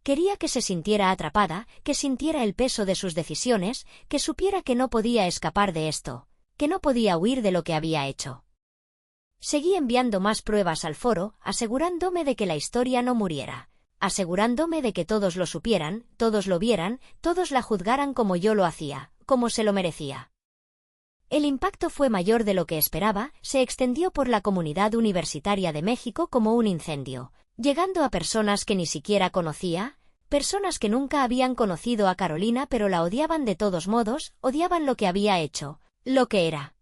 Quería que se sintiera atrapada, que sintiera el peso de sus decisiones, que supiera que no podía escapar de esto, que no podía huir de lo que había hecho. Seguí enviando más pruebas al foro, asegurándome de que la historia no muriera, asegurándome de que todos lo supieran, todos lo vieran, todos la juzgaran como yo lo hacía, como se lo merecía. El impacto fue mayor de lo que esperaba, se extendió por la comunidad universitaria de México como un incendio, llegando a personas que ni siquiera conocía, personas que nunca habían conocido a Carolina pero la odiaban de todos modos, odiaban lo que había hecho, lo que era.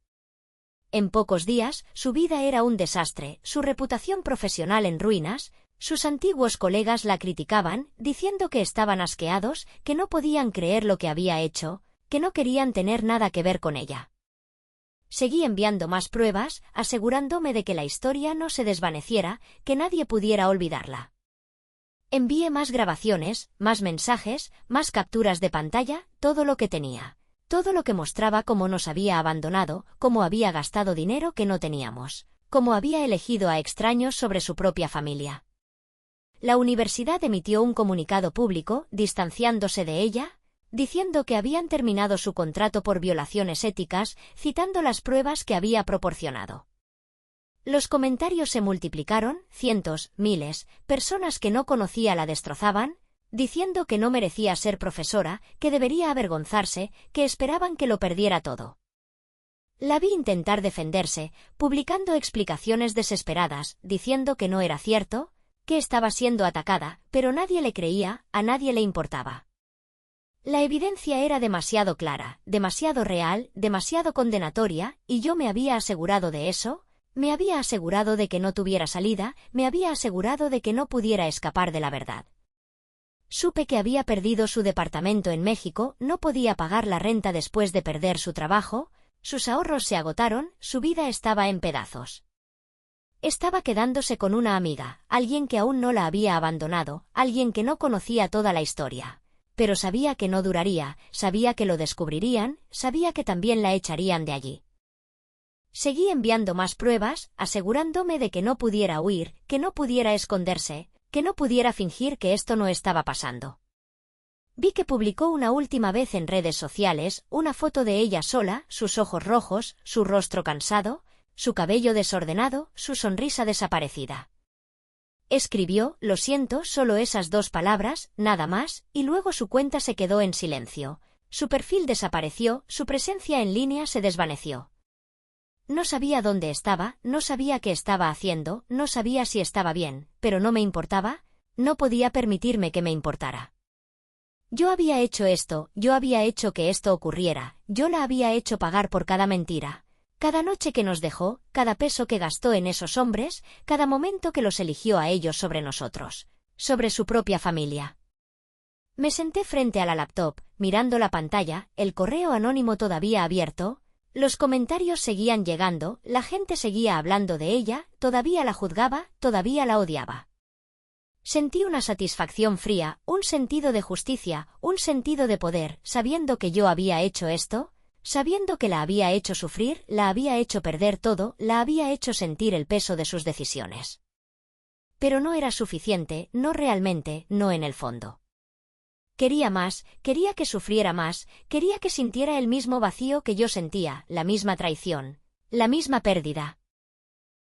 En pocos días, su vida era un desastre, su reputación profesional en ruinas, sus antiguos colegas la criticaban, diciendo que estaban asqueados, que no podían creer lo que había hecho, que no querían tener nada que ver con ella. Seguí enviando más pruebas, asegurándome de que la historia no se desvaneciera, que nadie pudiera olvidarla. Envié más grabaciones, más mensajes, más capturas de pantalla, todo lo que tenía. Todo lo que mostraba cómo nos había abandonado, cómo había gastado dinero que no teníamos, cómo había elegido a extraños sobre su propia familia. La universidad emitió un comunicado público, distanciándose de ella, diciendo que habían terminado su contrato por violaciones éticas, citando las pruebas que había proporcionado. Los comentarios se multiplicaron, cientos, miles, personas que no conocía la destrozaban, diciendo que no merecía ser profesora, que debería avergonzarse, que esperaban que lo perdiera todo. La vi intentar defenderse, publicando explicaciones desesperadas, diciendo que no era cierto, que estaba siendo atacada, pero nadie le creía, a nadie le importaba. La evidencia era demasiado clara, demasiado real, demasiado condenatoria, y yo me había asegurado de eso, me había asegurado de que no tuviera salida, me había asegurado de que no pudiera escapar de la verdad. Supe que había perdido su departamento en México, no podía pagar la renta después de perder su trabajo, sus ahorros se agotaron, su vida estaba en pedazos. Estaba quedándose con una amiga, alguien que aún no la había abandonado, alguien que no conocía toda la historia. Pero sabía que no duraría, sabía que lo descubrirían, sabía que también la echarían de allí. Seguí enviando más pruebas, asegurándome de que no pudiera huir, que no pudiera esconderse, que no pudiera fingir que esto no estaba pasando. Vi que publicó una última vez en redes sociales una foto de ella sola, sus ojos rojos, su rostro cansado, su cabello desordenado, su sonrisa desaparecida. Escribió, lo siento, solo esas 2 palabras, nada más, y luego su cuenta se quedó en silencio. Su perfil desapareció, su presencia en línea se desvaneció. No sabía dónde estaba, no sabía qué estaba haciendo, no sabía si estaba bien, pero no me importaba, no podía permitirme que me importara. Yo había hecho esto, yo había hecho que esto ocurriera, yo la había hecho pagar por cada mentira. Cada noche que nos dejó, cada peso que gastó en esos hombres, cada momento que los eligió a ellos sobre nosotros, sobre su propia familia. Me senté frente a la laptop, mirando la pantalla, el correo anónimo todavía abierto, los comentarios seguían llegando, la gente seguía hablando de ella, todavía la juzgaba, todavía la odiaba. Sentí una satisfacción fría, un sentido de justicia, un sentido de poder, sabiendo que yo había hecho esto, sabiendo que la había hecho sufrir, la había hecho perder todo, la había hecho sentir el peso de sus decisiones. Pero no era suficiente, no realmente, no en el fondo. Quería más, quería que sufriera más, quería que sintiera el mismo vacío que yo sentía, la misma traición, la misma pérdida.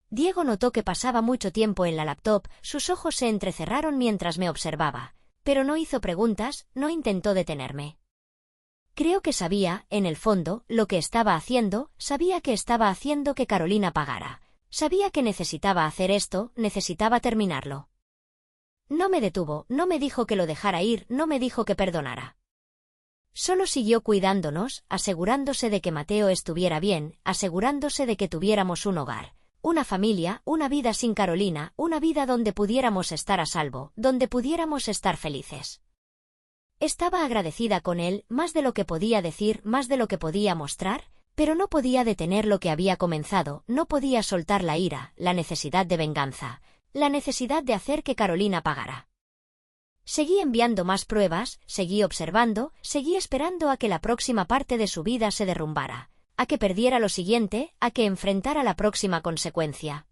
Diego notó que pasaba mucho tiempo en la laptop, sus ojos se entrecerraron mientras me observaba, pero no hizo preguntas, no intentó detenerme. Creo que sabía, en el fondo, lo que estaba haciendo, sabía que estaba haciendo que Carolina pagara. Sabía que necesitaba hacer esto, necesitaba terminarlo. No me detuvo, no me dijo que lo dejara ir, no me dijo que perdonara. Solo siguió cuidándonos, asegurándose de que Mateo estuviera bien, asegurándose de que tuviéramos un hogar, una familia, una vida sin Carolina, una vida donde pudiéramos estar a salvo, donde pudiéramos estar felices. Estaba agradecida con él, más de lo que podía decir, más de lo que podía mostrar, pero no podía detener lo que había comenzado, no podía soltar la ira, la necesidad de venganza, la necesidad de hacer que Carolina pagara. Seguí enviando más pruebas, seguí observando, seguí esperando a que la próxima parte de su vida se derrumbara, a que perdiera lo siguiente, a que enfrentara la próxima consecuencia.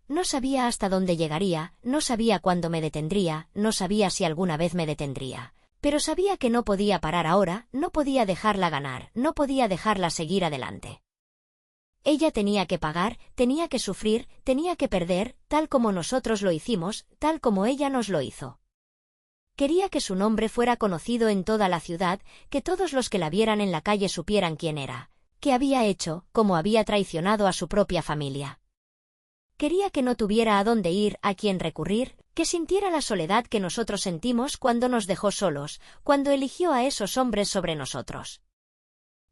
No sabía hasta dónde llegaría, no sabía cuándo me detendría, no sabía si alguna vez me detendría. Pero sabía que no podía parar ahora, no podía dejarla ganar, no podía dejarla seguir adelante. Ella tenía que pagar, tenía que sufrir, tenía que perder, tal como nosotros lo hicimos, tal como ella nos lo hizo. Quería que su nombre fuera conocido en toda la ciudad, que todos los que la vieran en la calle supieran quién era, qué había hecho, cómo había traicionado a su propia familia. Quería que no tuviera a dónde ir, a quién recurrir, que sintiera la soledad que nosotros sentimos cuando nos dejó solos, cuando eligió a esos hombres sobre nosotros.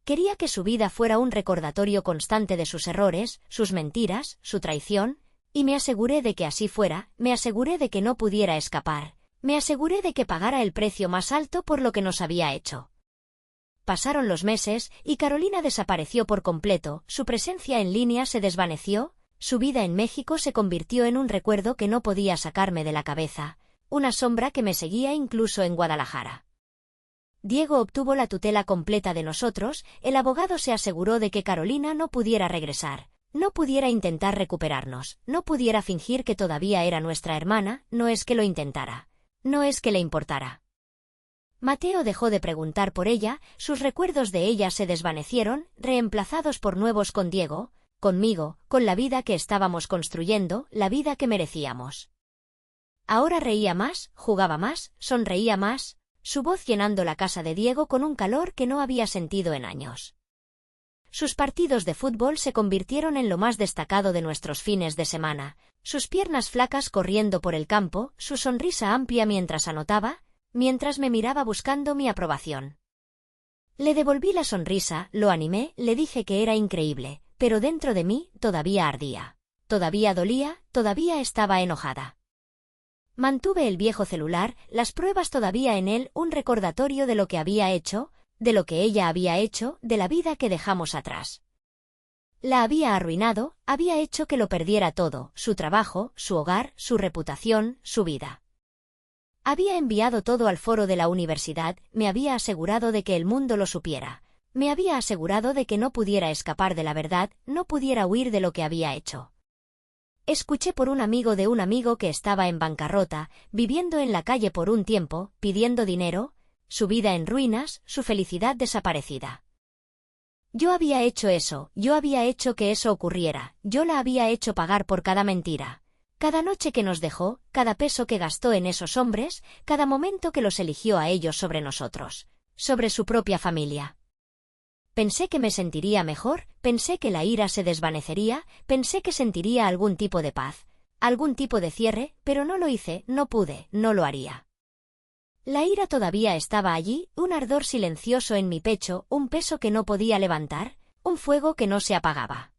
Quería que su vida fuera un recordatorio constante de sus errores, sus mentiras, su traición, y me aseguré de que así fuera, me aseguré de que no pudiera escapar, me aseguré de que pagara el precio más alto por lo que nos había hecho. Pasaron los meses, y Carolina desapareció por completo, su presencia en línea se desvaneció. Su vida en México se convirtió en un recuerdo que no podía sacarme de la cabeza, una sombra que me seguía incluso en Guadalajara. Diego obtuvo la tutela completa de nosotros, el abogado se aseguró de que Carolina no pudiera regresar, no pudiera intentar recuperarnos, no pudiera fingir que todavía era nuestra hermana, no es que lo intentara, no es que le importara. Mateo dejó de preguntar por ella, sus recuerdos de ella se desvanecieron, reemplazados por nuevos con Diego, conmigo, con la vida que estábamos construyendo, la vida que merecíamos. Ahora reía más, jugaba más, sonreía más, su voz llenando la casa de Diego con un calor que no había sentido en años. Sus partidos de fútbol se convirtieron en lo más destacado de nuestros fines de semana, sus piernas flacas corriendo por el campo, su sonrisa amplia mientras anotaba, mientras me miraba buscando mi aprobación. Le devolví la sonrisa, lo animé, le dije que era increíble, pero dentro de mí todavía ardía, todavía dolía, todavía estaba enojada. Mantuve el viejo celular, las pruebas todavía en él, un recordatorio de lo que había hecho, de lo que ella había hecho, de la vida que dejamos atrás. La había arruinado, había hecho que lo perdiera todo, su trabajo, su hogar, su reputación, su vida. Había enviado todo al foro de la universidad, me había asegurado de que el mundo lo supiera. Me había asegurado de que no pudiera escapar de la verdad, no pudiera huir de lo que había hecho. Escuché por un amigo de un amigo que estaba en bancarrota, viviendo en la calle por un tiempo, pidiendo dinero, su vida en ruinas, su felicidad desaparecida. Yo había hecho eso, yo había hecho que eso ocurriera, yo la había hecho pagar por cada mentira. Cada noche que nos dejó, cada peso que gastó en esos hombres, cada momento que los eligió a ellos sobre nosotros, sobre su propia familia. Pensé que me sentiría mejor, pensé que la ira se desvanecería, pensé que sentiría algún tipo de paz, algún tipo de cierre, pero no lo hice, no pude, no lo haría. La ira todavía estaba allí, un ardor silencioso en mi pecho, un peso que no podía levantar, un fuego que no se apagaba.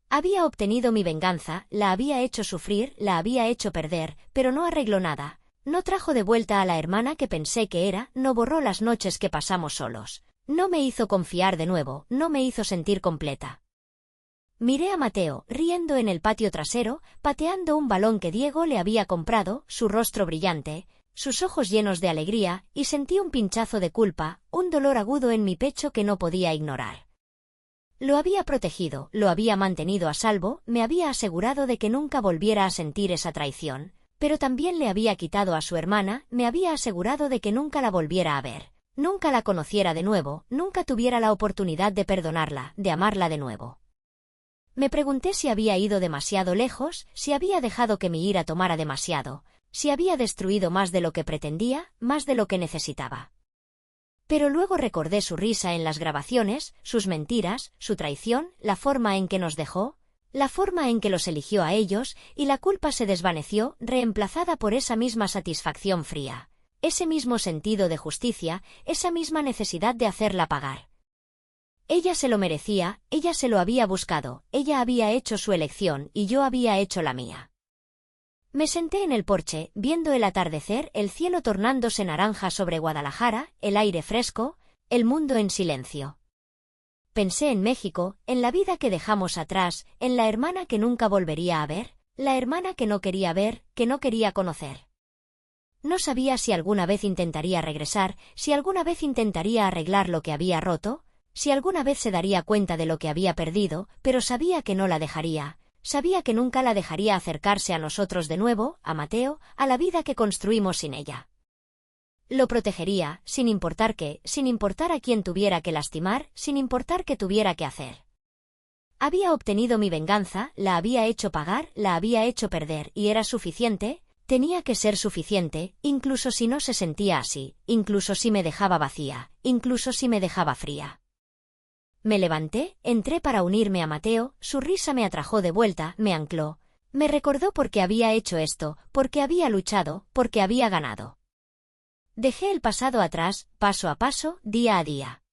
Había obtenido mi venganza, la había hecho sufrir, la había hecho perder, pero no arregló nada, no trajo de vuelta a la hermana que pensé que era, no borró las noches que pasamos solos. No me hizo confiar de nuevo, no me hizo sentir completa. Miré a Mateo, riendo en el patio trasero, pateando un balón que Diego le había comprado, su rostro brillante, sus ojos llenos de alegría, y sentí un pinchazo de culpa, un dolor agudo en mi pecho que no podía ignorar. Lo había protegido, lo había mantenido a salvo, me había asegurado de que nunca volviera a sentir esa traición, pero también le había quitado a su hermana, me había asegurado de que nunca la volviera a ver. Nunca la conociera de nuevo, nunca tuviera la oportunidad de perdonarla, de amarla de nuevo. Me pregunté si había ido demasiado lejos, si había dejado que mi ira tomara demasiado, si había destruido más de lo que pretendía, más de lo que necesitaba. Pero luego recordé su risa en las grabaciones, sus mentiras, su traición, la forma en que nos dejó, la forma en que los eligió a ellos, y la culpa se desvaneció, reemplazada por esa misma satisfacción fría. Ese mismo sentido de justicia, esa misma necesidad de hacerla pagar. Ella se lo merecía, ella se lo había buscado, ella había hecho su elección y yo había hecho la mía. Me senté en el porche, viendo el atardecer, el cielo tornándose naranja sobre Guadalajara, el aire fresco, el mundo en silencio. Pensé en México, en la vida que dejamos atrás, en la hermana que nunca volvería a ver, la hermana que no quería ver, que no quería conocer. No sabía si alguna vez intentaría regresar, si alguna vez intentaría arreglar lo que había roto, si alguna vez se daría cuenta de lo que había perdido, pero sabía que no la dejaría, Sabía que nunca la dejaría acercarse a nosotros de nuevo, a Mateo, a la vida que construimos sin ella. Lo protegería, sin importar qué, sin importar a quién tuviera que lastimar, sin importar qué tuviera que hacer. Había obtenido mi venganza, la había hecho pagar, la había hecho perder, y era suficiente, tenía que ser suficiente, incluso si no se sentía así, incluso si me dejaba vacía, incluso si me dejaba fría. Me levanté, entré para unirme a Mateo, su risa me atrajo de vuelta, me ancló. Me recordó por qué había hecho esto, porque había luchado, porque había ganado. Dejé el pasado atrás, paso a paso, día a día.